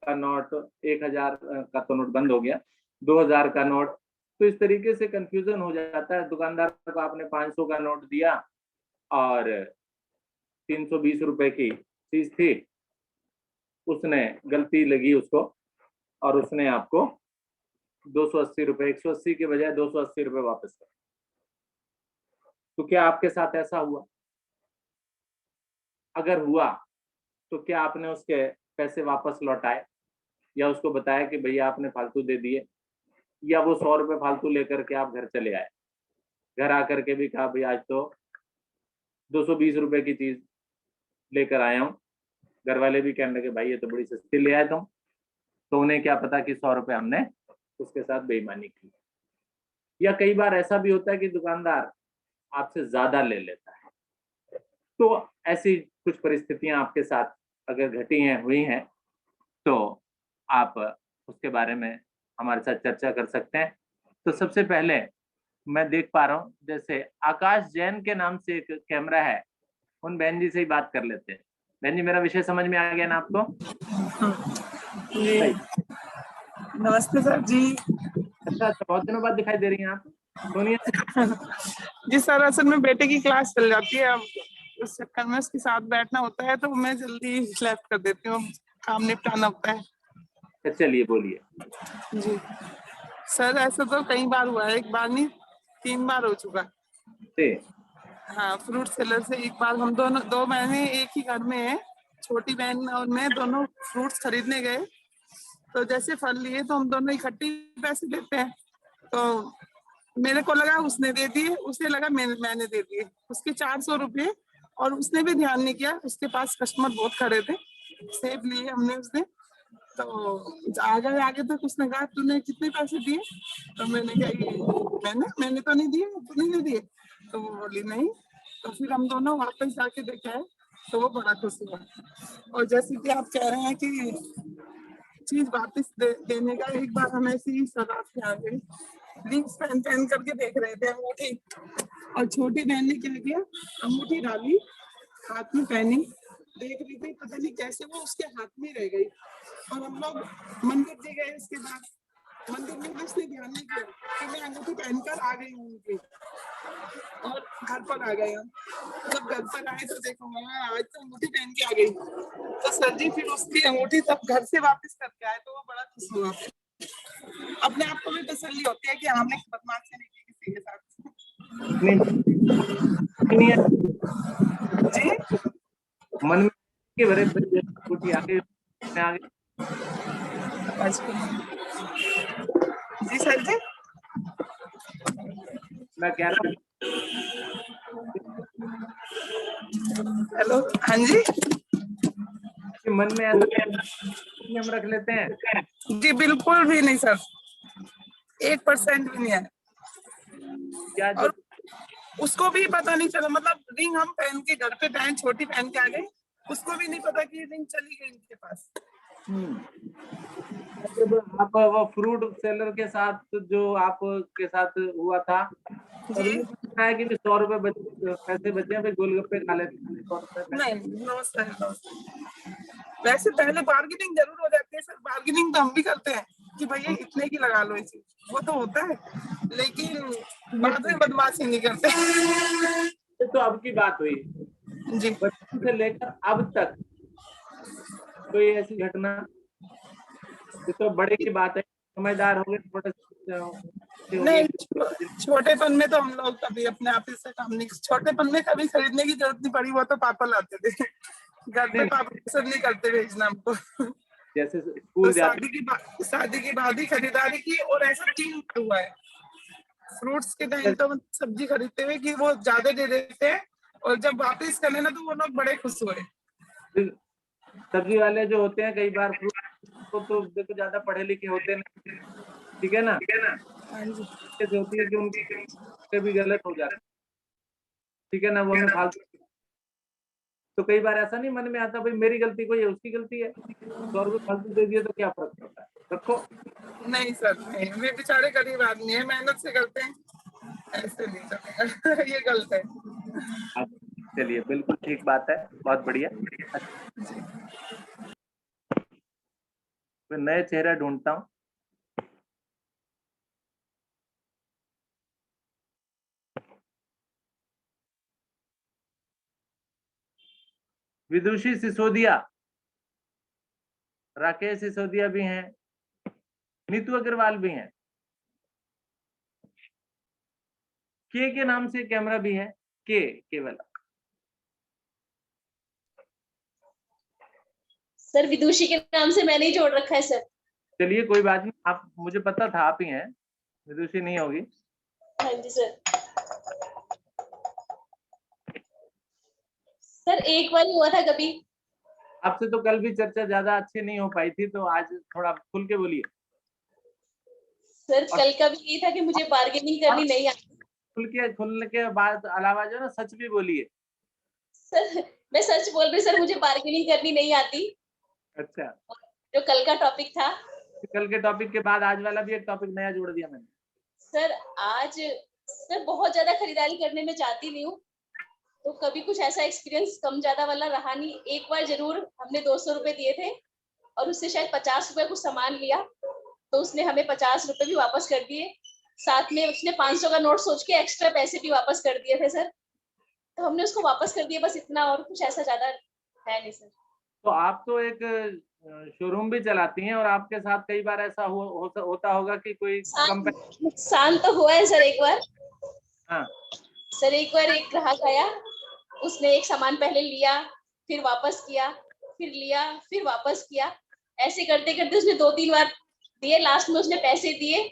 का नोट, 1000 का तो नोट बंद हो गया, 2000 का नोट। तो इस तरीके से कंफ्यूजन हो जाता है। दुकानदार को आपने 500 का नोट दिया और 320 रुपए की चीज थी, उसने गलती लगी उसको और उसने आपको 280 रुपए, 180 के बजाय 280 रुपए वापस कर। तो क्या आपके साथ ऐसा हुआ? अगर हुआ तो क्या आपने उसके पैसे वापस लौटाए या उसको बताया कि भैया आपने फालतू दे दिए, या वो 100 रुपए फालतू लेकर के आप घर चले आए? घर आकर के भी कहा भाई आज तो 220 रुपए की चीज लेकर आया हूँ। घर वाले भी कहने लगे भाई ये तो बड़ी सस्ती ले आए तुम। तो उन्हें क्या पता कि 100 रुपए हमने उसके साथ बेईमानी की। या कई बार ऐसा भी होता है कि दुकानदार आपसे ज्यादा ले लेता है। तो ऐसी कुछ परिस्थितियां आपके साथ अगर घटी हैं, हुई हैं, तो आप उसके बारे में हमारे साथ चर्चा कर सकते हैं। तो सबसे पहले मैं देख पा रहा हूँ जैसे आकाश जैन के नाम से एक कैमरा है, उन बहन जी से ही बात कर लेते हैं। बहन जी, मेरा विषय समझ में आ गया ना आपको? जी नमस्ते सर जी। अच्छा, बहुत दिनों बाद दिखाई दे रही हैं आप सोनिया। जी सर, असल में बेटे की क्लास चल जाती है, अब उस चक्कर में उसके साथ बैठना होता है तो मैं जल्दी लेफ्ट कर देती हूँ, काम निपटाना होता है। चलिए बोलिए। जी सर, ऐसा तो कई बार हुआ है, एक बार नहीं 3 बार हो चुका। हाँ, फ्रूट सेलर से एक बार हम दोनों, 2 बहनें एक ही घर में है, छोटी बहन और मैं दोनों फ्रूट्स खरीदने गए। तो जैसे फल लिए तो हम दोनों इकट्ठे पैसे देते हैं, तो मेरे को लगा उसने दे दिए, उसे लगा मैंने दे दिए। उसके 400 रुपये, और उसने भी ध्यान नहीं किया, उसके पास कस्टमर बहुत खड़े थे, सेब लिए हमने उसने। तो आगे तक उसने कहा तूने कितने पैसे दिए? तो मैंने कहा ये मैंने तो नहीं दिए, तूने नहीं दिए? तो वो बोली नहीं। तो फिर हम दोनों वापस जाके देखा है, तो वो बड़ा खुश हुआ। और जैसे कि आप कह रहे हैं कि चीज वापस देने का, एक बार हम ऐसी ही शराब के आगे रिंग्स पहन करके देख रहे थे, अंगूठी, और छोटी बहन ने क्या किया, अंगूठी डाली, हाथ में पहनी, देख रही थी, पता नहीं कैसे वो उसके हाथ में रह गई। और हम लोग मंदिर जी गए, उसके बाद मंदिर में भी उसने ध्यान नहीं किया कि मैं अंगूठी पहनकर आ गई हूँ उनकी, और घर पर आ गए हम। जब घर पर आए तो देखो आज तो अंगूठी पहन के आ गई। तो सर जी फिर उसकी अंगूठी तब घर से वापस करके आए, तो वो बड़ा खुश हुआ। अपने आप को भी तसल्ली होती है कि हमने बदमाशी नहीं की किसी के साथ। नहीं, जी मन में के भरे अंगूठी आगे आगे। जी सर जी, मैं कह रहा हूँ हेलो, हाँ जी, कि मन में ऐसा हम रख लेते हैं। जी बिल्कुल भी नहीं सर, 1% भी नहीं है। क्या जो और उसको भी पता नहीं चला, मतलब रिंग हम पहन के घर पे बहन छोटी पहन के आ गए, उसको भी नहीं पता कि रिंग चली गई उनके पास। जब आप वो फ्रूट सेलर के साथ जो आपके साथ हुआ था, तब जी ये सोचना है कि 100 रुपए पैसे बचे हैं, फिर गोलगप्पे खा लेते हैं 100 रुपए पैसे। नहीं, नमस्ते। वैसे पहले बार्गेनिंग जरूर हो जाती है सर, बार्गेनिंग तो हम भी करते हैं कि भैया इतने की लगा लो, इसे वो तो होता है, लेकिन बाद में बदमाशी नहीं करते। ये तो अब की बात हुई, जी बचपन से लेकर अब तक कोई ऐसी घटना? ये तो बड़े की बात है, समझदार हो गए, छोटे हो गए। नहीं, छोटेपन में तो हम लोग कभी अपने आप से काम नहीं, छोटेपन में कभी खरीदने की जरूरत नहीं पड़ी, वो तो पापा लाते थे घर पे, पापा पसंद नहीं करते भेजना हमको। जैसे तो स्कूल जाते शादी की बाद ही खरीदारी की, और ऐसा 3 बार हुआ है। फ्रूट्स के टाइम तो सब्जी खरीदते हुए कि वो ज्यादा दे देते हैं, और जब वापस करने ना तो वो लोग बड़े खुश हुए। सब्जी वाले जो होते हैं, कई बार फ्रूट को तो देखो ज्यादा पढ़े लिखे होते नहीं, ठीक है ना, हाँ जी, जैसे होती है कि उनके भी गलत हो जाता है, ठीक है ना, वो हमें फालतू। तो कई बार ऐसा नहीं मन में आता भाई मेरी गलती कोई है, उसकी गलती है, 100 रुपये फालतू दे दिए तो क्या फर्क पड़ता है, रखो। नहीं सर, नहीं, वे बेचारे गरीब आदमी है, मेहनत से करते हैं, ऐसे नहीं चलेगा। ये गलत है। चलिए, बिल्कुल ठीक बात है, बहुत बढ़िया। कोई नए चेहरा ढूंढता हूँ। विदुषी सिसोदिया, राकेश सिसोदिया भी हैं, नीतू अग्रवाल भी हैं, के नाम से कैमरा भी है, केवल। सर विदुषी के नाम से मैंने ही जोड़ रखा है सर। चलिए कोई बात नहीं, आप, मुझे पता था आप ही हैं, विदुषी नहीं होगी। हाँ जी सर। सर एक बार हुआ था कभी। आपसे तो कल भी चर्चा ज्यादा अच्छी नहीं हो पाई थी, तो आज थोड़ा खुल के बोलिए। सर कल का भी ये था कि मुझे बार्गेनिंग करनी नहीं आती। खुलने के बाद अलावा जो ना सच भी बोलिए। सर मैं सच बोल रही, सर मुझे बार्गेनिंग करनी नहीं आती। अच्छा, जो कल का टॉपिक था, कल के टॉपिक के बाद आज वाला भी एक टॉपिक नया जोड़ दिया मैंने। सर आज सर बहुत ज्यादा खरीदारी करने में चाहती नहीं हूँ, तो कभी कुछ ऐसा एक्सपीरियंस कम ज्यादा वाला रहा नहीं। एक बार जरूर हमने 200 रुपए दिए थे और उससे शायद 50 रुपए कुछ सामान लिया, तो उसने हमें 50 रुपए भी वापस कर दिए। साथ में उसने 500 का नोट सोच के एक्स्ट्रा पैसे भी वापस कर दिए थे सर, तो हमने उसको वापस कर दिया, बस इतना, और कुछ ऐसा ज्यादा है नहीं सर। तो आप तो एक शोरूम भी चलाती हैं, और आपके साथ कई बार ऐसा होता होगा कि कोई नुकसान तो हुआ है सर एक बार। हाँ सर एक बार एक ग्राहक आया, उसने एक सामान पहले लिया, फिर वापस किया, फिर लिया, फिर वापस किया, ऐसे करते करते उसने 2-3 बार दिए। लास्ट में उसने पैसे दिए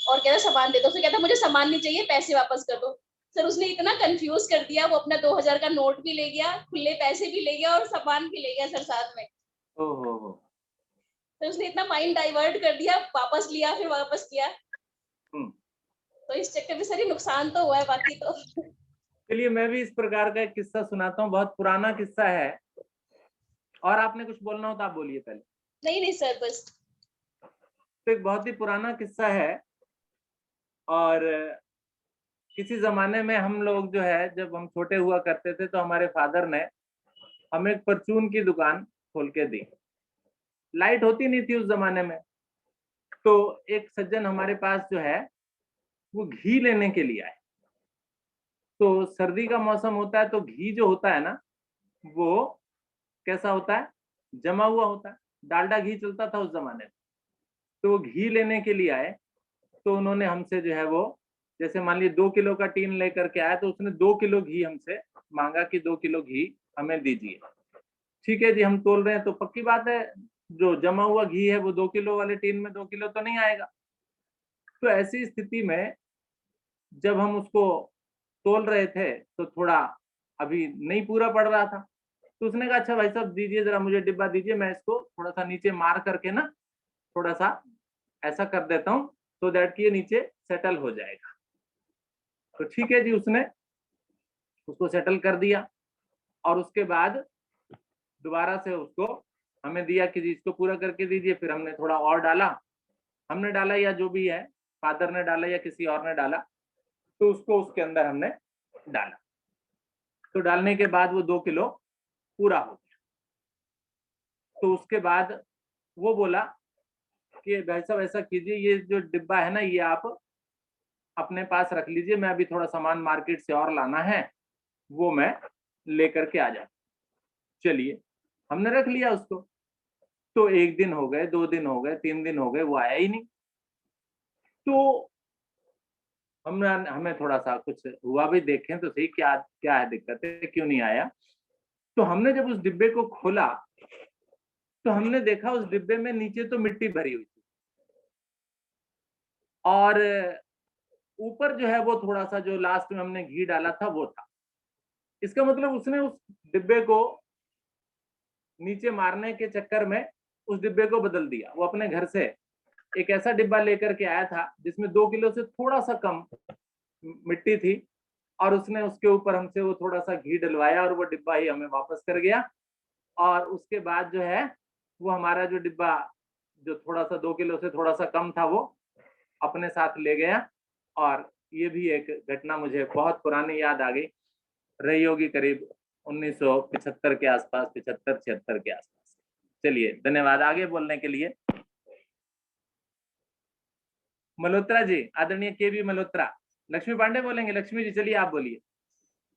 और कहता सामान दे दो, फिर कहता मुझे सामान नहीं चाहिए, पैसे वापस कर दो। सर उसने इतना कंफ्यूज कर दिया, वो अपना 2000 का नोट भी ले गया, खुले पैसे भी ले गया और सामान भी ले गया सर साथ में। ओहो। तो उसने इतना माइंड डाइवर्ट कर दिया, वापस लिया फिर वापस किया। तो इस चक्कर में सर नुकसान तो हुआ है, बाकी तो। चलिए मैं भी इस प्रकार का एक किस्सा सुनाता हूँ, बहुत पुराना किस्सा है, और आपने कुछ बोलना हो तो आप बोलिए पहले। नहीं सर बस। तो एक बहुत ही पुराना किस्सा है, और किसी जमाने में हम लोग जो है, जब हम छोटे हुआ करते थे, तो हमारे फादर ने हमें एक परचून की दुकान खोल के दी। लाइट होती नहीं थी उस जमाने में, तो एक सज्जन हमारे पास जो है वो घी लेने के लिए आए। तो सर्दी का मौसम होता है, तो घी जो होता है ना, वो कैसा होता है, जमा हुआ होता है। डालडा घी चलता था उस जमाने में। तो वो घी लेने के लिए आए, तो उन्होंने हमसे जो है वो, जैसे मान लीजिए 2 किलो का टीन लेकर के आया, तो उसने 2 किलो घी हमसे मांगा कि 2 किलो घी हमें दीजिए। ठीक है जी, हम तोल रहे हैं, तो पक्की बात है जो जमा हुआ घी है वो 2 किलो वाले टीन में 2 किलो तो नहीं आएगा। तो ऐसी स्थिति में जब हम उसको तोल रहे थे, तो थोड़ा अभी नहीं पूरा पड़ रहा था, तो उसने कहा अच्छा भाई साहब दीजिए, जरा मुझे डिब्बा दीजिए, मैं इसको थोड़ा सा नीचे मार करके ना, थोड़ा सा ऐसा कर देता हूँ, तो दैट कि ये नीचे सेटल हो जाएगा। तो ठीक है जी, उसने उसको सेटल कर दिया, और उसके बाद दोबारा से उसको हमें दिया कि जी इसको पूरा करके दीजिए। फिर हमने थोड़ा और डाला, हमने डाला या जो भी है, फादर ने डाला या किसी और ने डाला, तो उसको उसके अंदर हमने डाला। तो डालने के बाद वो 2 किलो पूरा हो गया। तो उसके बाद वो बोला कि भाई साहब ऐसा कीजिए, ये जो डिब्बा है ना, ये आप अपने पास रख लीजिए, मैं अभी थोड़ा सामान मार्केट से और लाना है, वो मैं लेकर के आ जाऊं। चलिए, हमने रख लिया उसको। तो 1 दिन हो गए, 2 दिन हो गए, 3 दिन हो गए, वो आया ही नहीं। तो हमें थोड़ा सा कुछ हुआ, भी देखें तो सही क्या क्या है, दिक्कत है, क्यों नहीं आया। तो हमने जब उस डिब्बे को खोला, तो हमने देखा उस डिब्बे में नीचे तो मिट्टी भरी हुई थी, और ऊपर जो है वो थोड़ा सा जो लास्ट में हमने घी डाला था वो था। इसका मतलब उसने उस डिब्बे को नीचे मारने के चक्कर में उस डिब्बे को बदल दिया। वो अपने घर से एक ऐसा डिब्बा लेकर के आया था जिसमें 2 किलो से थोड़ा सा कम मिट्टी थी, और उसने उसके ऊपर हमसे वो थोड़ा सा घी डलवाया, और वो डिब्बा ही हमें वापस कर गया। और उसके बाद जो है वो हमारा जो डिब्बा, जो थोड़ा सा 2 किलो से थोड़ा सा कम था, वो अपने साथ ले गया। और ये भी एक घटना मुझे बहुत पुरानी याद आ गई, रही होगी करीब 1975 के आसपास, 75-76 के आसपास। चलिए, धन्यवाद आगे बोलने के लिए। मल्होत्रा जी, आदरणीय केबी मल्होत्रा। लक्ष्मी पांडे बोलेंगे। लक्ष्मी जी चलिए आप बोलिए।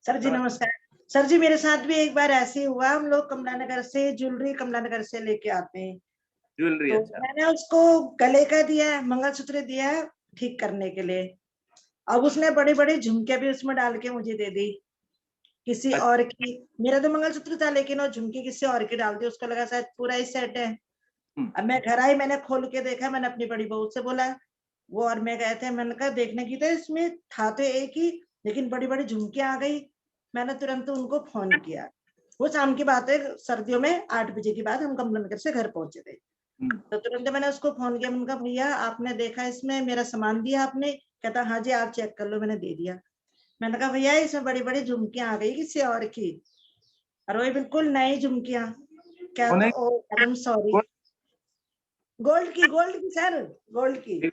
सर जी नमस्कार। सर जी मेरे साथ भी एक बार ऐसे ही हुआ, हम लोग कमला नगर से ज्वेलरी कमला नगर से लेके आते हैं, ज्वेलरी। तो अच्छा, मैंने उसको गले का दिया, मंगलसूत्र दिया ठीक करने के लिए। अब उसने बड़ी बड़ी झुमके भी उसमें डाल के मुझे दे दी, किसी अच्छा। और की। मेरा तो मंगलसूत्र था लेकिन वो झुमके किसी और की डाल दी, उसको लगा शायद पूरा ही सेट है। अब मैं घर आई, मैंने खोल के देखा, मैंने अपनी बड़ी बहू से बोला, वो और मैं गए थे, मैंने कहा देखने की, तो इसमें था तो एक ही, लेकिन बड़ी बड़ी झुमकियां आ गई। मैंने तुरंत उनको फोन किया। वो शाम की बात है, सर्दियों में 8 बजे के बाद हम कमला से घर पहुंचे थे, तो तुरंत मैंने उसको फोन किया। मैंने कहा भैया आपने देखा इसमें मेरा सामान दिया आपने? कहता हाँ जी आप चेक कर लो, मैंने दे दिया। मैंने कहा भैया इसमें बड़ी बड़ी झुमकियां आ गई किसी और की, और वही बिल्कुल नई झुमकियां। क्या तो ओ आई एम सॉरी, गोल्ड की सर, गोल्ड की।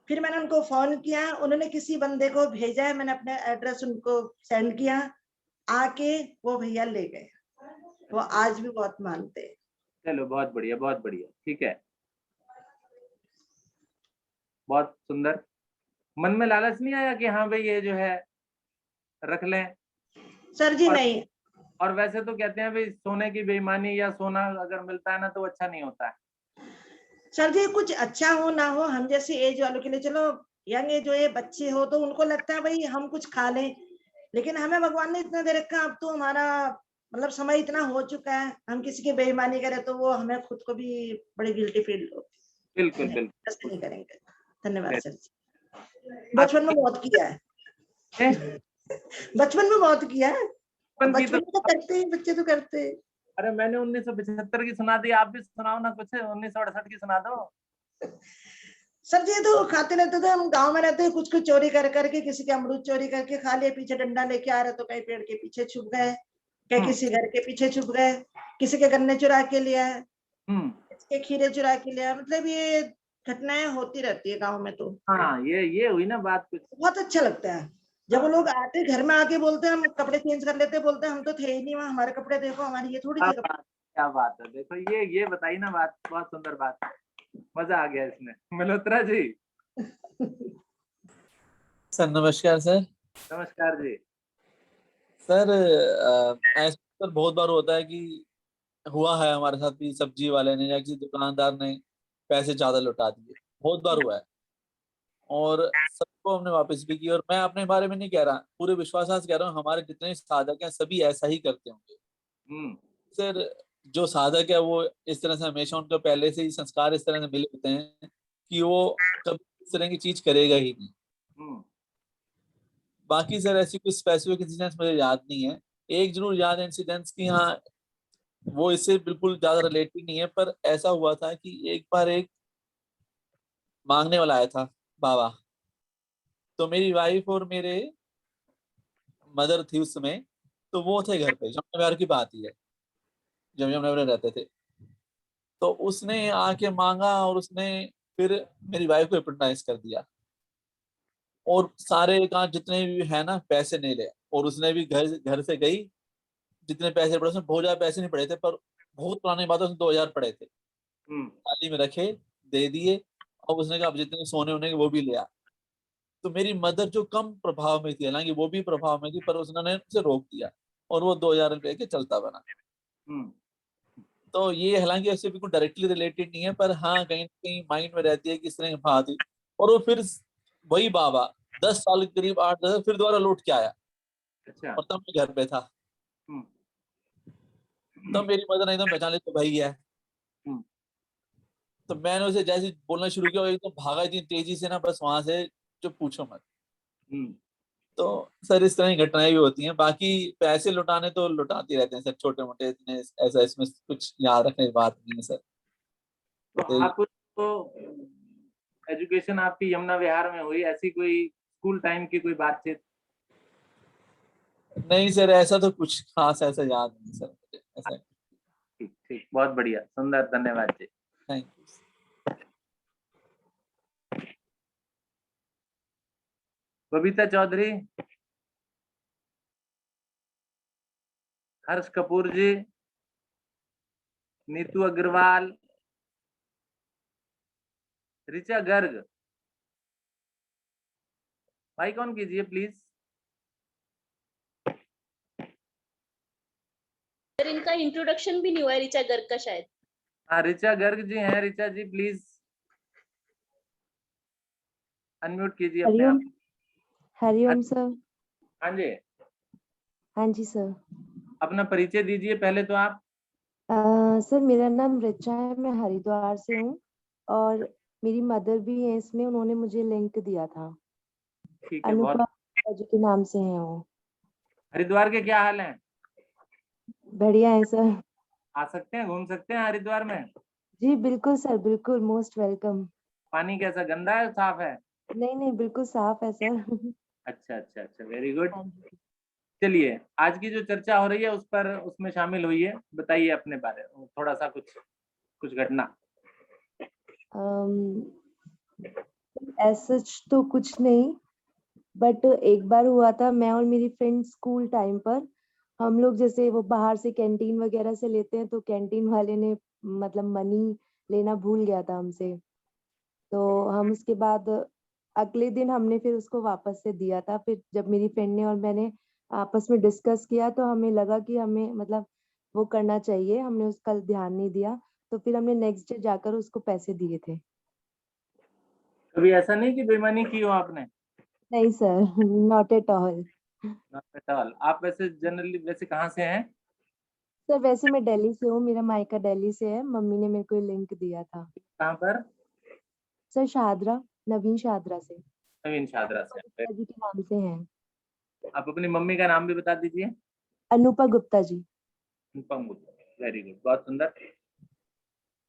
फिर मैंने उनको फोन किया, उन्होंने किसी बंदे को भेजा है, मैंने अपने एड्रेस उनको सेंड किया, आके वो भैया ले गए। वो आज भी बहुत मानते हैं। चलो बहुत बढ़िया, बहुत बढ़िया, ठीक है, बहुत सुंदर। मन में लालच नहीं आया कि हाँ भाई ये जो है रख लें? सर जी नहीं। और वैसे तो कहते हैं भाई सोने की बेईमानी या सोना अगर मिलता है ना तो अच्छा नहीं होता है। सर जी कुछ अच्छा हो ना हो, हम जैसे एज वालों के लिए, चलो यंग एज जो ये बच्चे हो तो उनको लगता है भाई हम कुछ खा लें, लेकिन हमें भगवान ने इतना दे रखा, अब तो हमारा मतलब समय इतना हो चुका है, हम किसी की बेईमानी करें तो वो हमें खुद को भी बड़ी गिल्टी फील होती है। बिल्कुल बिल्कुल। ऐसे नहीं करेंगे। धन्यवाद सर जी। बचपन में बहुत किया है। बचपन में बहुत किया है, बचपन में तो करते हैं, बच्चे तो करते हैं। अरे मैंने 1975 की सुना दी, आप भी सुनाओ ना कुछ, 1968 की सुना दो। सर जी तो खाते रहते थे, हम गांव में रहते हैं, कुछ कुछ चोरी कर करके, किसी के अमरूद चोरी करके खा लिए, पीछे डंडा लेके आ रहे तो कहीं पेड़ के पीछे छुप गए, कहीं किसी घर के पीछे छुप गए, किसी के गन्ने चुरा के लिया, किसी के खीरे चुरा के लिया। मतलब ये घटनाएं होती रहती है गाँव में। तो हाँ ये हुई ना बात कुछ। बहुत अच्छा लगता है जब वो लोग आते घर में, आके बोलते हैं हम कपड़े चेंज कर लेते, बोलते हैं हम तो थे ही नहीं वहां, हमारे कपड़े देखो, हमारी ये थोड़ी सी कपड़े। क्या बात है, देखो ये बताई ना बात, बहुत सुंदर बात, मजा आ गया इसमें। मल्होत्रा जी। सर नमस्कार सर। नमस्कार जी। सर ऐसा सर बहुत बार होता है कि हुआ है हमारे साथ भी, सब्जी वाले ने या किसी दुकानदार ने पैसे ज्यादा लुटा दिए, बहुत बार हुआ है, और सबको हमने वापस भी किया। और मैं अपने बारे में नहीं कह रहा, पूरे विश्वास से कह रहा हूँ, हमारे जितने साधक हैं सभी ऐसा ही करते होंगे। सर जो साधक है वो इस तरह से हमेशा, उनका पहले से ही संस्कार इस तरह से मिले होते हैं कि वो कभी इस तरह की चीज करेगा ही नहीं। बाकी सर ऐसी कोई स्पेसिफिक इंसिडेंट्स मुझे याद नहीं है। एक जरूर याद है इंसिडेंट्स की, हाँ वो इससे बिल्कुल ज्यादा रिलेटेड नहीं है, पर ऐसा हुआ था कि एक बार एक मांगने वाला आया था बाबा, तो मेरी वाइफ और मेरे मदर थी उस समय, तो वो थे घर पे, जमुना की बात ही है, जब जमुना रहते थे। तो उसने आके मांगा और उसने फिर मेरी वाइफ को हिप्नोटाइज कर दिया, और सारे कहा जितने भी है ना पैसे नहीं ले, और उसने भी घर घर से गई, जितने पैसे पड़े उसमें बहुत ज्यादा पैसे नहीं पड़े थे, पर बहुत पुरानी बात है, उसमें 2000 पड़े थे, थाली में रखे, दे दिए, और उसने कहा अब जितने सोने होने के वो भी ले आ। तो मेरी मदर जो कम प्रभाव में थी, हालांकि वो भी प्रभाव में थी, पर उसने उसे रोक दिया और वो 2000 लेके चलता बना। तो ये हालांकि ऐसे बिल्कुल डायरेक्टली रिलेटेड नहीं है, पर हाँ कहीं ना कहीं माइंड में रहती है कि इस तरह की बात हुई। और वो फिर वही बाबा 10 साल के करीब 8-10 फिर दोबारा लौट के आया। अच्छा। और तब मैं घर पे था, तब मेरी मदर ने एकदम पहचान लिया, तो भाई है। तो मैंने उसे जैसे बोलना शुरू किया, एकदम भागा इतनी तेजी से ना, बस वहां से जो पूछो मत। तो सर इस तरह की घटनाएं भी होती हैं, बाकी पैसे लुटाने तो लुटाते रहते हैं सर, छोटे मोटे, इतने ऐसा इसमें कुछ याद रखने की बात नहीं है सर। तो आप तो एजुकेशन आपकी यमुना विहार में हुई, ऐसी कोई स्कूल टाइम की कोई बातचीत? नहीं सर, ऐसा तो कुछ खास ऐसा याद नहीं सर मुझे ऐसा। ठीक ठीक, बहुत बढ़िया, सुंदर, धन्यवाद ji. Thank you. Babita Chaudhary, Harsh Kapoor ji, Neetu Agarwal, Richa Garg, mike on कीजिए प्लीज। सर इनका इंट्रोडक्शन भी नहीं हुआ है, ऋचा गर्ग का शायद। हाँ, ऋचा गर्ग जी हैं। ऋचा जी प्लीज अनम्यूट कीजिए अपने हरिओम। आप। हरिओम सर। हाँ जी, हाँ जी सर। अपना परिचय दीजिए पहले तो आप। सर मेरा नाम रिचा है, मैं हरिद्वार से हूँ और मेरी मदर भी है इसमें, उन्होंने मुझे लिंक दिया था। ठीक है, अनुपमा बहुत। जी के नाम से हैं वो। हरिद्वार के क्या हाल है? बढ़िया है सर। आ सकते हैं, घूम सकते हैं हरिद्वार में? जी बिल्कुल सर, बिल्कुल, मोस्ट वेलकम। पानी कैसा, गंदा है साफ है? नहीं नहीं, बिल्कुल साफ है सर। अच्छा अच्छा अच्छा, वेरी गुड। हाँ जी। चलिए, आज की जो चर्चा हो रही है उस पर, उसमें शामिल हुई है, बताइए अपने बारे में थोड़ा सा, कुछ कुछ घटना। ऐसा तो कुछ नहीं, बट एक बार हुआ था, मैं और मेरी फ्रेंड स्कूल टाइम पर हम लोग जैसे वो बाहर से कैंटीन वगैरह से लेते हैं, तो कैंटीन वाले ने मतलब मनी लेना भूल गया था हमसे। तो हम उसके बाद अगले दिन हमने फिर उसको वापस से दिया था। फिर जब मेरी फ्रेंड ने और मैंने आपस में डिस्कस किया तो हमें लगा कि हमें मतलब वो करना चाहिए, हमने उसका ध्यान नहीं दिया, तो फिर हमने नेक्स्ट डे जाकर उसको पैसे दिए थे। कभी ऐसा नहीं कि बेईमानी की हो आपने? नहीं sir, not at all. Not at all. आप वैसे जनरली वैसे कहाँ से हैं? सर वैसे मैं दिल्ली से हूँ, मेरा मायका दिल्ली से है, मम्मी ने मेरे को लिंक दिया था। कहाँ पर? सर शाहदरा, नवीन शाहदरा से। नवीन शादरा से। गुप्ता जी के नाम से हैं। आप अपनी मम्मी का नाम भी बता दीजिए। अनुपा गुप्ता जी। अनुपम गुप्ता, वेरी गुड, बहुत सुंदर। जी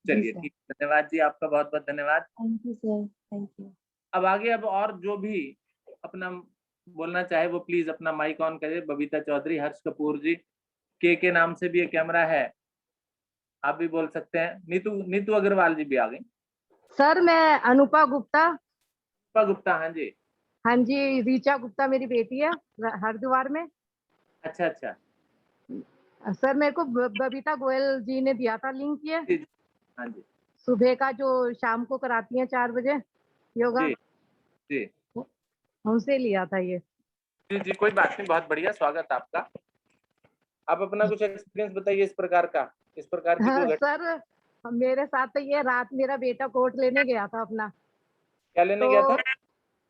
चलिए सर। ठीक, धन्यवाद जी, आपका बहुत बहुत धन्यवाद। Thank you sir, thank you. अब आगे, अब और जो भी अपना बोलना चाहे वो प्लीज अपना माइक ऑन करे। बबीता चौधरी, हर्ष कपूर जी, के नाम से भी ये कैमरा है, आप भी बोल सकते हैं। नीतू नीतू अग्रवाल जी भी आ गई। सर मैं अनुपा गुप्ता। अनुपा गुप्ता, हाँ जी। हाँ जी, ऋचा गुप्ता मेरी बेटी है हरिद्वार में। अच्छा अच्छा। सर मेरे को बबीता गोयल जी ने दिया था लिंक ये, जी जी, हाँ जी सुबह का जो शाम को कराती हैं 4 बजे योगा, जी जी उनसे लिया था ये। जी जी, कोई बात नहीं, बहुत बढ़िया, स्वागत आपका। आप अपना कुछ एक्सपीरियंस बताइए इस प्रकार का, इस प्रकार की कोई घटना। सर मेरे साथ तो ये रात मेरा बेटा कोट लेने गया था अपना, क्या लेने गया तो था?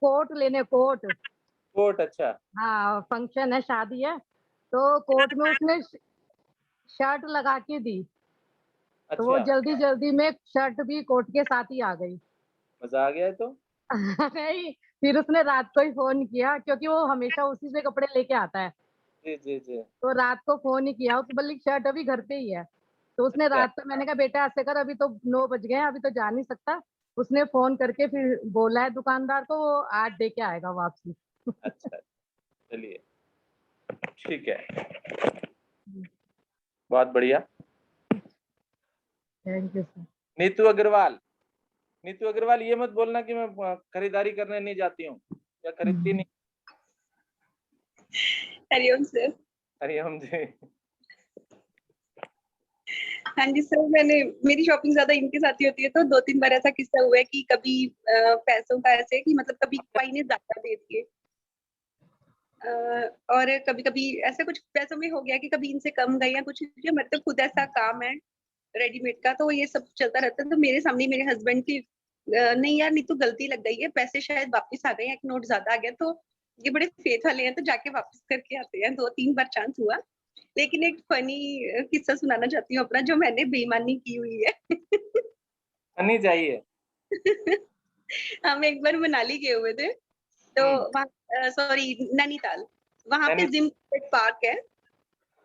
कोट लेने, कोट। कोट, अच्छा। हाँ फंक्शन है, शादी है, तो कोट में उसने शर्ट लगा के दी, तो वो अच्छा, जल्दी जल्दी में शर्ट भी कोट के साथ ही आ गई। मजा आ गया है तो। नहीं, फिर उसने रात को ही फोन किया, क्योंकि वो हमेशा उसी से कपड़े लेके आता है, जी जी जी। तो रात को फोन ही किया। उस बल्कि शर्ट अभी घर पे ही है, तो उसने अच्छा रात को, मैंने कहा बेटा ऐसे कर, अभी तो 9 बज गए हैं, अभी तो जा नहीं सकता। उसने फोन करके फिर बोला है दुकानदार को, वो आज दे के आएगा वापसी। अच्छा, चलिए ठीक है, बहुत बढ़िया। Thank you sir. Neetu Agarwal, Neetu Agarwal, ये मत बोलना कि मैं खरीदारी करने नहीं जाती हूँ या खरीदती नहीं। हरिओम सर। हरिओम जी। हाँ जी सर, मेरी शॉपिंग ज्यादा इनके साथ ही होती है, तो 2-3 बार ऐसा किस्सा हुआ है कि कभी पैसों का ऐसे कि मतलब कभी भाई ने ज्यादा दे दिए, और कभी कभी ऐसा कुछ पैसों में हो गया कि कभी इनसे कम गए या कुछ, मतलब खुद ऐसा काम है रेडीमेड का, तो ये सब चलता रहता है। तो मेरे सामने मेरे हस्बैंड की नहीं यार, नहीं तो गलती लग गई है, पैसे शायद वापस आ गए, एक नोट ज्यादा आ गया, तो ये बड़े फेथ वाले हैं, तो जाके वापस करके आते हैं। 2-3 बार चांस हुआ। लेकिन एक फनी किस्सा सुनाना चाहती हूँ अपना, जो मैंने बेईमानी की हुई है। फनी चाहिए। हम एक बार मनाली गए हुए थे, तो वहाँ सॉरी नैनीताल, वहां पे जिम कॉर्बेट पार्क है।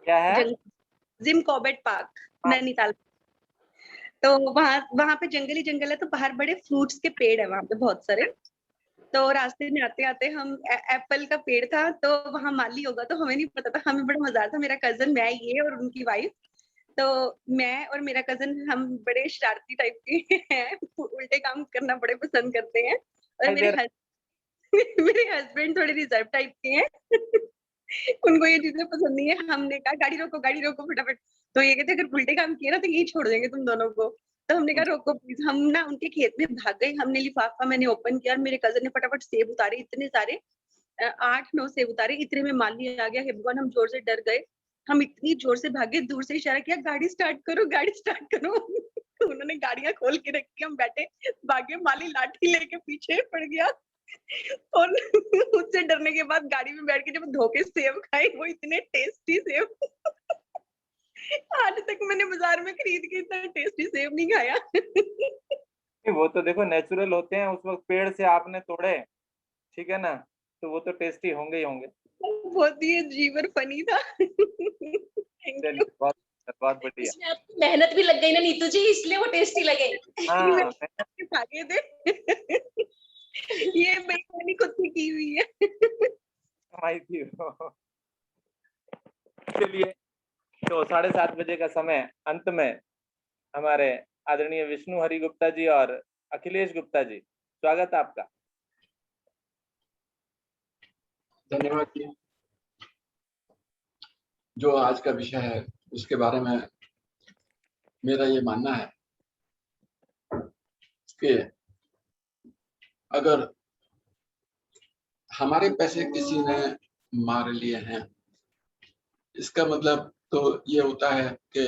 क्या है? Jim Corbett park Nainital. तो वहां वहां पे जंगल ही जंगल है, तो बाहर बड़े फ्रूट्स के पेड़ है वहां पे बहुत सारे। तो रास्ते में आते आते हम एप्पल का पेड़ था, तो वहां माली होगा, तो हमें नहीं पता था, हमें बड़ा मजा था। मेरा कजन, मैं, ये और उनकी वाइफ, तो मैं और मेरा कजन, हम बड़े शरारती टाइप के हैं, उल्टे काम करना बड़े पसंद करते हैं, और मेरे हस्बैंड थोड़े रिजर्व टाइप के हैं। उनको ये चीजें पसंद नहीं है। हमने कहा गाड़ी रोको फटाफट। तो ये कहते अगर उल्टे काम किए ना तो यही छोड़ देंगे तुम दोनों को। तो हमने कहा रोको प्लीज। हम ना उनके खेत में भाग गए, हमने लिफाफा मैंने ओपन किया और मेरे कजन ने फटाफट सेब उतारे इतने सारे, 8-9 सेब उतारे, इतने में माली आ गया। हे भगवान, हम जोर से डर गए। हम इतनी जोर से भागे, दूर से इशारा किया, गाड़ी स्टार्ट करो, गाड़ी स्टार्ट करो। तो उन्होंने गाड़ियां खोल के रखी, हम बैठे, भागे, माली लाठी लेके पीछे पड़ गया। और उससे डरने के बाद गाड़ी में बैठ के जब धोके सेब खाए, वो इतने टेस्टी सेब। आज तक मैंने बाजार में खरीद के इतना टेस्टी सेब नहीं खाया। वो तो देखो नेचुरल होते हैं, उस वक्त पेड़ से आपने तोड़े, ठीक है ना, तो वो तो टेस्टी होंगे ही होंगे। बहुत ही अजीब और फनी था। चलिए, बहुत बहुत बढ़िया। इसमें आपकी मेहनत भी लग गई ना नीतू जी, इसलिए वो टेस्टी लगे। हाँ, भागे थे। ये बेईमानी खुद की की हुई है। कमाई थी वो। चलिए, तो 7:30 बजे का समय, अंत में हमारे आदरणीय विष्णु हरि गुप्ता जी और अखिलेश गुप्ता जी, स्वागत है आपका। धन्यवाद जी। जो आज का विषय है उसके बारे में मेरा ये मानना है कि अगर हमारे पैसे किसी ने मार लिए हैं, इसका मतलब तो ये होता है कि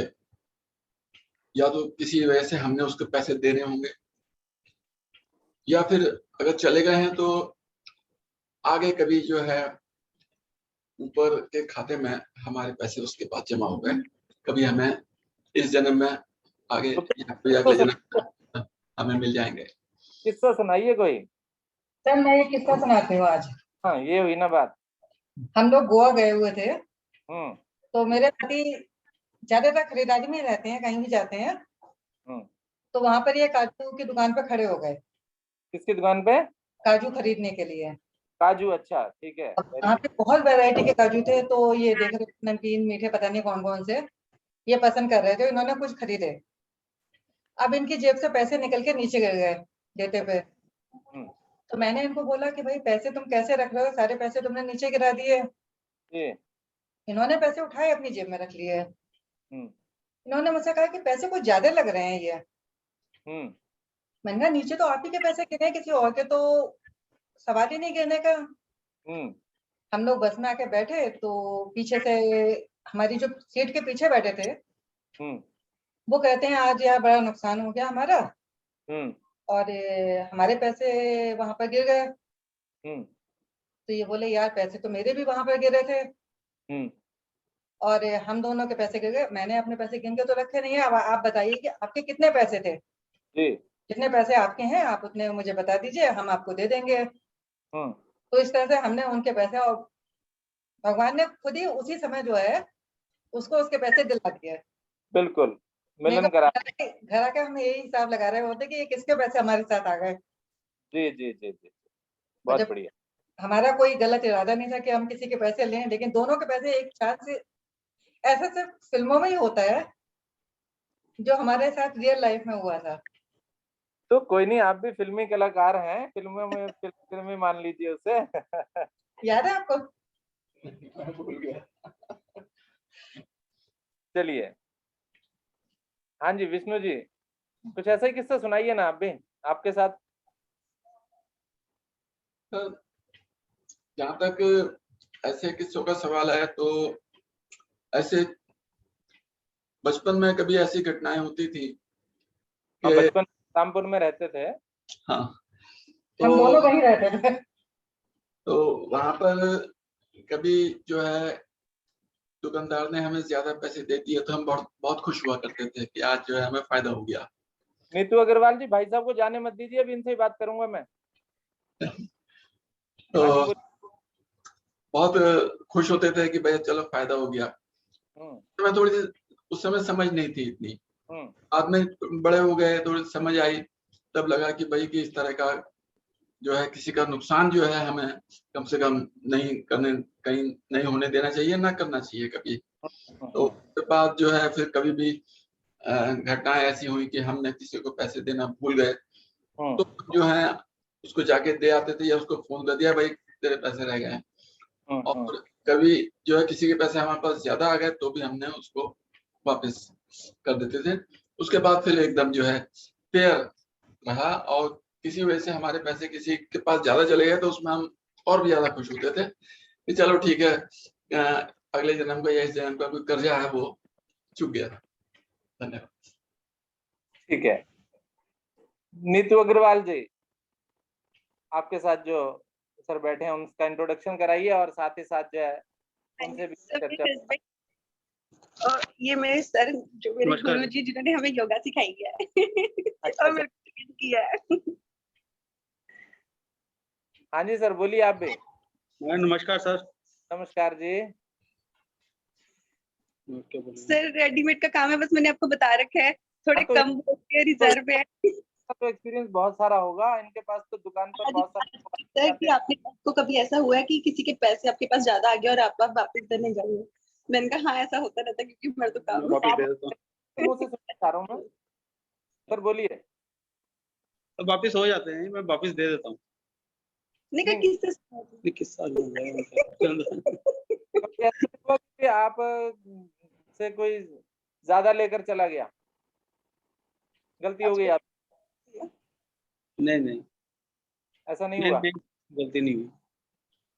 या तो किसी वजह से हमने उसके पैसे देने होंगे, या फिर अगर चले गए हैं तो आगे कभी जो है ऊपर के खाते में हमारे पैसे उसके पास जमा हो गए, कभी हमें इस जन्म में आगे या कोई अगले जन्म में हमें मिल जाएंगे। किस्सा सुनाइए कोई। सर मैं ये किस्सा सुनाती हूँ आज। हाँ, ये हुई ना बात। हम लोग गोवा गए हुए थे, तो मेरे पति ज्यादातर खरीदारी में रहते हैं, कहीं भी जाते हैं, तो वहां पर ये काजू की दुकान पे खड़े हो गए। किसकी दुकान पे? काजू खरीदने के लिए। काजू, अच्छा, ठीक है। वहाँ पे बहुत वैरायटी के काजू थे, तो ये देख रहे, नमकीन मीठे पता नहीं कौन कौन से, ये पसंद कर रहे थे। इन्होंने कुछ खरीदे, अब इनकी जेब से पैसे निकल के नीचे गिर गए देते पे। तो मैंने इनको बोला कि भाई पैसे तुम कैसे रख रहे हो, सारे पैसे तुमने नीचे गिरा दिए। इन्होंने पैसे उठाए अपनी जेब में रख लिए। इन्होंने मुझसे कहा कि पैसे कुछ ज्यादा लग रहे हैं ये। मैंने कहा नीचे तो आप ही के पैसे गिरे, किसी और के तो सवाल ही नहीं गिरने का। हम लोग बस में आके बैठे, तो पीछे से हमारी जो सीट के पीछे बैठे थे वो कहते हैं आज यार बड़ा नुकसान हो गया हमारा, और हमारे पैसे वहां पर गिर गए। तो ये बोले यार पैसे तो मेरे भी वहां पर गिरे थे, और हम दोनों के पैसे गिर गए। मैंने अपने पैसे गिन के तो रखे नहीं है। अब आप बताइए कि आपके कितने पैसे थे? जितने पैसे आपके हैं आप उतने मुझे बता दीजिए, हम आपको दे देंगे। तो इस तरह से हमने उनके पैसे, और भगवान ने खुद ही उसी समय जो है उसको उसके पैसे दिला दिए। बिल्कुल, मिलन करा। घर आके हम यही हिसाब लगा रहे होते कि ये किसके पैसे हमारे साथ आ गए। जी जी जी जी, बहुत बढ़िया। हमारा कोई गलत इरादा नहीं था कि हम किसी के पैसे लें, लेकिन दोनों के पैसे एक साथ से, ऐसा सिर्फ फिल्मों में ही होता है, जो हमारे साथ रियल लाइफ में हुआ था। तो कोई नहीं, आप भी फिल्मी कलाकार हैं, फिल्मों में फिल्मी मान लीजिए उसे। याद है आपको? भूल गया। चलिए, हाँ जी विष्णु जी, कुछ ऐसा ही किस्सा सुनाइए ना आप भी, आपके साथ। जहाँ तक ऐसे किस्सों का सवाल है, तो ऐसे बचपन में कभी ऐसी घटनाएं होती थी कि बचपन रामपुर में रहते थे। हाँ, तो हम दोनों वहीं रहते थे। तो वहां पर कभी जो है दुकानदार ने हमें ज्यादा पैसे दे दिए, तो हम बहुत खुश हुआ करते थे कि आज जो है हमें फायदा हो गया। नीतू अग्रवाल जी, भाई साहब को जाने मत दीजिए, अभी इनसे ही बात करूंगा मैं। तो बहुत खुश होते थे कि भाई चलो फायदा हो गया। तो मैं थोड़ी सी उस समय समझ नहीं थी इतनी, बाद में बड़े हो गए, थोड़ी समझ आई, तब लगा कि भाई कि इस तरह का जो है किसी का नुकसान जो है हमें कम से कम नहीं करने, कहीं नहीं होने देना चाहिए, ना करना चाहिए कभी। तो उसके बाद जो है फिर कभी भी घटनाएं ऐसी हुई कि हमने किसी को पैसे देना भूल गए, तो जो है उसको जाके दे आते थे, या उसको फोन कर दिया भाई तेरे पैसे रह गए। और कभी जो है किसी के पैसे हमारे पास ज्यादा आ गए तो भी हमने उसको वापस कर देते थे। उसके बाद फिर एकदम जो है फेयर रहा, और किसी वजह से हमारे पैसे किसी के पास ज्यादा चले गए तो उसमें हम और भी ज्यादा खुश होते थे कि चलो ठीक है, अगले जन्म का या इस जन्म का कोई कर्जा है वो चुक गया। धन्यवाद। ठीक है, नीतू अग्रवाल जी, आपके साथ जो सर बैठे हैं उनका इंट्रोडक्शन कराइए और साथ ही साथ जो है उनसे भी चर्चा। और ये मेरे सर जो मेरे गुरु जी जिन्होंने हमें योगा सिखाई है अच्छा, और मेरे को किया है। हाँ जी सर, बोलिए आप भी। नमस्कार सर। नमस्कार जी। सर रेडीमेड का काम है, बस मैंने आपको बता रखा है, थोड़े कम रिजर्व है। तो एक्सपीरियंस बहुत सारा होगा इनके पास, तो दुकान पर बहुत सारा। सर कि आपको कभी ऐसा हुआ है कि किसी के पैसे आपके पास ज्यादा आ गए और आप वापस देने जाओगे? मैंने कहा हाँ ऐसा होता रहता है, क्योंकि मेरा तो काम है। सर बोलिए। वापिस हो जाते हैं, मैं वापिस दे देता हूँ। आप से कोई ज्यादा लेकर चला गया, गलती हो गई आप? नहीं ऐसा नहीं हुआ, गलती नहीं हुई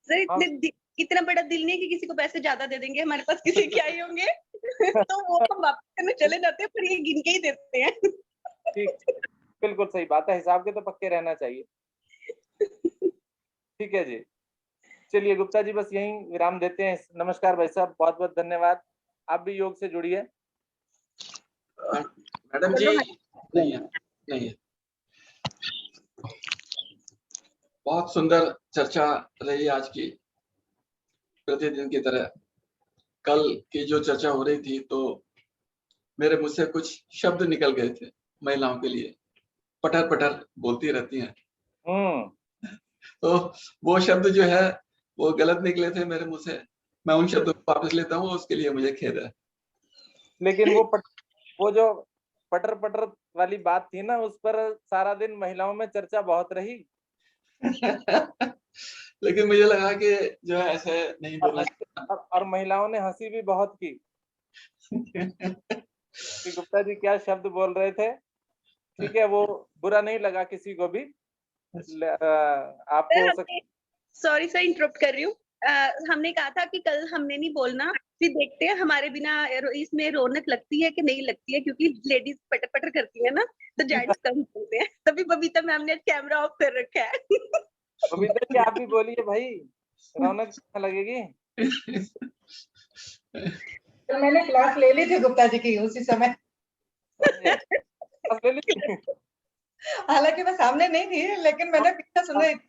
सर। इतना बड़ा दिल नहीं कि किसी को पैसे ज्यादा दे देंगे, हमारे पास किसी के आए होंगे तो वो हम वापस करने चले जाते हैं, पर ये गिन के ही देते हैं। ठीक, बिल्कुल सही बात है, हिसाब के तो पक्के रहना चाहिए। ठीक है जी, चलिए गुप्ता जी बस यहीं विराम देते हैं। नमस्कार भाई साहब, बहुत बहुत धन्यवाद। आप भी योग से जुड़िए। मैडम जी नहीं है। बहुत सुंदर चर्चा रही आज की, प्रतिदिन की तरह। कल की जो चर्चा हो रही थी तो मेरे मुंह से कुछ शब्द निकल गए थे महिलाओं के लिए, पटर पटर बोलती रहती हैं। तो वो शब्द जो है वो गलत निकले थे मेरे मुंह से, मैं उन शब्दों को वापस लेता हूँ, उसके लिए मुझे खेद है। लेकिन वो जो पटर पटर वाली बात थी ना, उस पर सारा दिन महिलाओं में चर्चा बहुत रही। लेकिन मुझे लगा कि जो है ऐसे नहीं बोलना, और महिलाओं ने हंसी भी बहुत की कि गुप्ता जी क्या शब्द बोल रहे थे। ठीक है, वो बुरा नहीं लगा किसी को भी। आपको सॉरी सर, इंटरप्ट कर रही हूँ। हमने कहा था कि कल हमने नहीं बोलना, फिर देखते हैं हमारे बिना इसमें रौनक लगती है कि नहीं लगती है, क्योंकि लेडीज पटर पटर करती है ना, तो जेंट्स कम बोलते हैं। तभी बबीता मैम ने कैमरा ऑफ कर रखा है। बबीता जी आप भी बोलिए भाई, रौनक लगेगी। तो मैंने क्लास ले ली थी गुप्ता जी की उसी समय। हालांकि मैं सामने नहीं थी, लेकिन मैंने पीछे सुन रही थी।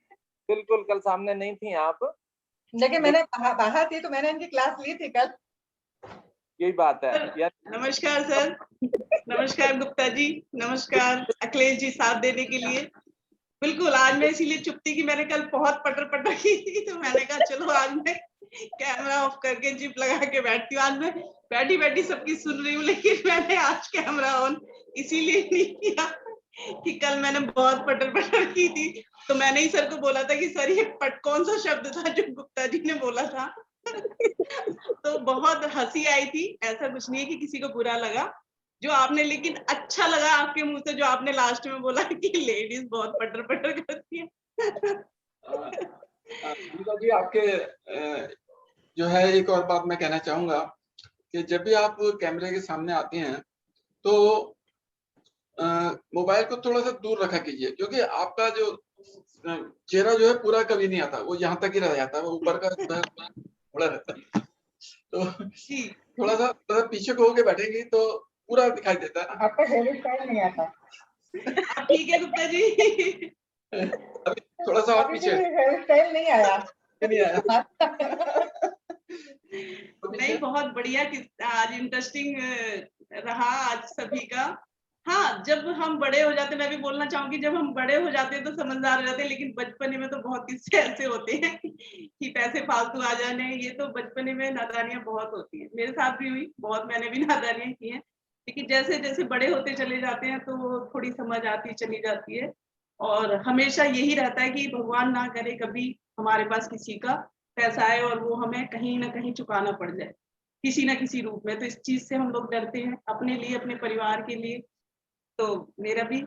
बिल्कुल, कल सामने नहीं थी आप, लेकिन मैंने बाहर थी तो मैंने इनकी क्लास ली थी कल। यही बात है। नमस्कार सर। नमस्कार गुप्ता जी, नमस्कार अखिलेश जी साथ देने के लिए। बिल्कुल, आज मैं इसीलिए चुप थी कि मैंने कल बहुत पटर पटर की थी, तो मैंने कहा चलो आज मैं कैमरा ऑफ करके जिप लगा के बैठती हूँ। आज मैं बैठी बैठी सबकी सुन रही हूँ, लेकिन मैंने आज कैमरा ऑन इसीलिए नहीं किया कि कल मैंने बहुत पटर पटर की थी। तो मैंने ही सर को बोला था कि सर ये कौन सा शब्द था जो गुप्ता जी ने बोला था। तो बहुत हंसी आई थी। ऐसा कुछ नहीं है कि किसी को बुरा लगा जो आपने, लेकिन अच्छा लगा आपके मुंह से जो आपने लास्ट में बोला कि लेडीज बहुत पटर पटर करती है। जी आपके जो है एक और बात मैं कहना चाहूंगा कि जब भी आप कैमरे के सामने आते हैं तो मोबाइल को थोड़ा सा दूर रखा कीजिए, क्योंकि आपका जो चेहरा जो है पूरा कभी नहीं आता, वो यहाँ तक ही रह जाता है, वो ऊपर का थोड़ा रहता है। तो थोड़ा सा पीछे को होके बैठेंगे तो पूरा दिखाई देता है। आपका हेयर स्टाइल नहीं आता। ठीक है गुप्ता जी, अभी थोड़ा सा और पीछे। हेयर स्टाइल नहीं आया। नहीं, बहुत बढ़िया। आज इंटरेस्टिंग रहा आज सभी का। हाँ, जब हम बड़े हो जाते, मैं भी बोलना चाहूंगी, जब हम बड़े हो जाते हैं तो समझदार हो जाते हैं, लेकिन बचपने में तो बहुत किस्से ऐसे होते हैं कि पैसे फालतू आ जाने। ये तो बचपने में नादानियां बहुत होती हैं, मेरे साथ भी हुई बहुत, मैंने भी नादानियां की हैं। लेकिन जैसे जैसे बड़े होते चले जाते हैं तो थोड़ी समझ आती चली जाती है। और हमेशा यही रहता है कि भगवान ना करे कभी हमारे पास किसी का पैसा आए और वो हमें कहीं ना कहीं चुकाना पड़ जाए किसी ना किसी रूप में। तो इस चीज से हम लोग डरते हैं, अपने लिए, अपने परिवार के लिए। तो मेरा भी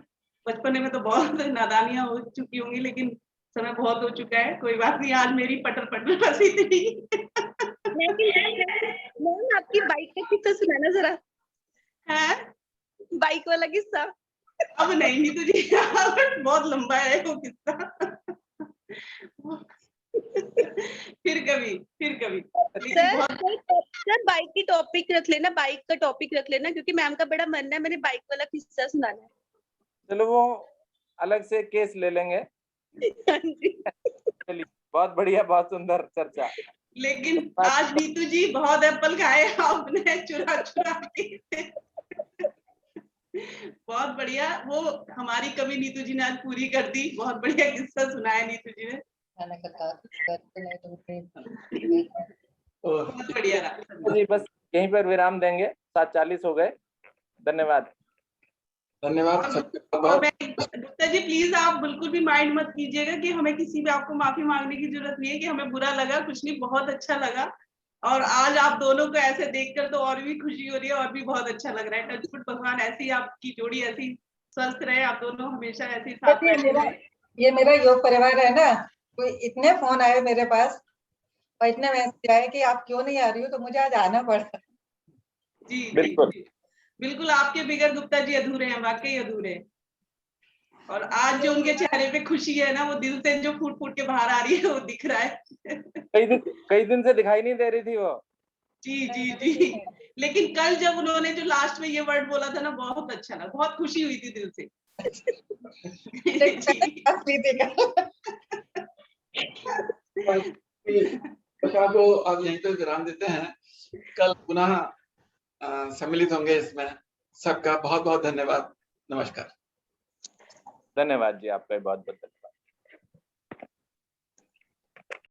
बचपने में तो बहुत नादानियां हो चुकी होंगी, लेकिन समय बहुत हो चुका है, कोई बात नहीं, आज मेरी पटर पटर बस इतनी। मैम आपकी बाइक का किस्सा सुनाना जरा। है बाइक वाला किस्सा। अब नहीं नीतू जी, बहुत लंबा है वो किस्सा। फिर कभी सर सर बाइक की टॉपिक रख लेना, बाइक का टॉपिक रख लेना, क्योंकि मैम का बड़ा मन है मैंने बाइक वाला किस्सा सुनाना है। चलो वो अलग से केस ले लेंगे। चलिए, बहुत बढ़िया, बहुत सुंदर चर्चा। लेकिन आज नीतू जी बहुत एप्पल खाए आपने चुरा के। बहुत बढ़िया, वो हमारी कमी नीतू जी ने आज पूरी कर दी। बहुत बढ़िया किस्सा सुनाया नीतू जी ने, बहुत बढ़िया रहा जी। बस यहीं पर विराम देंगे, 7:40 हो गए। धन्यवाद। और गुप्ता जी प्लीज आप बिल्कुल भी माइंड मत कीजिएगा कि हमें किसी भी आपको माफी मांगने की जरूरत नहीं है कि हमें बुरा लगा, कुछ नहीं, बहुत अच्छा लगा। और आज आप दोनों को ऐसे देखकर तो और भी खुशी हो रही है, और भी बहुत अच्छा लग रहा है। टचवुड भगवान ऐसी आपकी जोड़ी ऐसी स्वस्थ रहे, आप दोनों हमेशा ऐसे ही साथ रहे। ये मेरा योग परिवार है ना, तो इतने फोन आए मेरे पास और इतने मैसेज आए कि आप क्यों नहीं आ रही हो, तो मुझे आज आना पड़ा। जी बिल्कुल बिल्कुल, आपके बिगर गुप्ता जी अधूरे हैं, वाकई अधूरे। और आज जो उनके चेहरे पे खुशी है ना, वो दिल से जो फूट फूट के बाहर आ रही है, वो दिख रहा है। कई दिन से दिखाई नहीं दे रही थी वो। जी। लेकिन कल जब उन्होंने जो लास्ट में ये वर्ड बोला था ना, बहुत अच्छा लगा, बहुत खुशी हुई थी दिल से। कथा को अब यहीं तक विराम देते हैं, कल पुनः सम्मिलित होंगे इसमें। सबका बहुत बहुत धन्यवाद, नमस्कार। धन्यवाद जी, आपका बहुत बहुत धन्यवाद।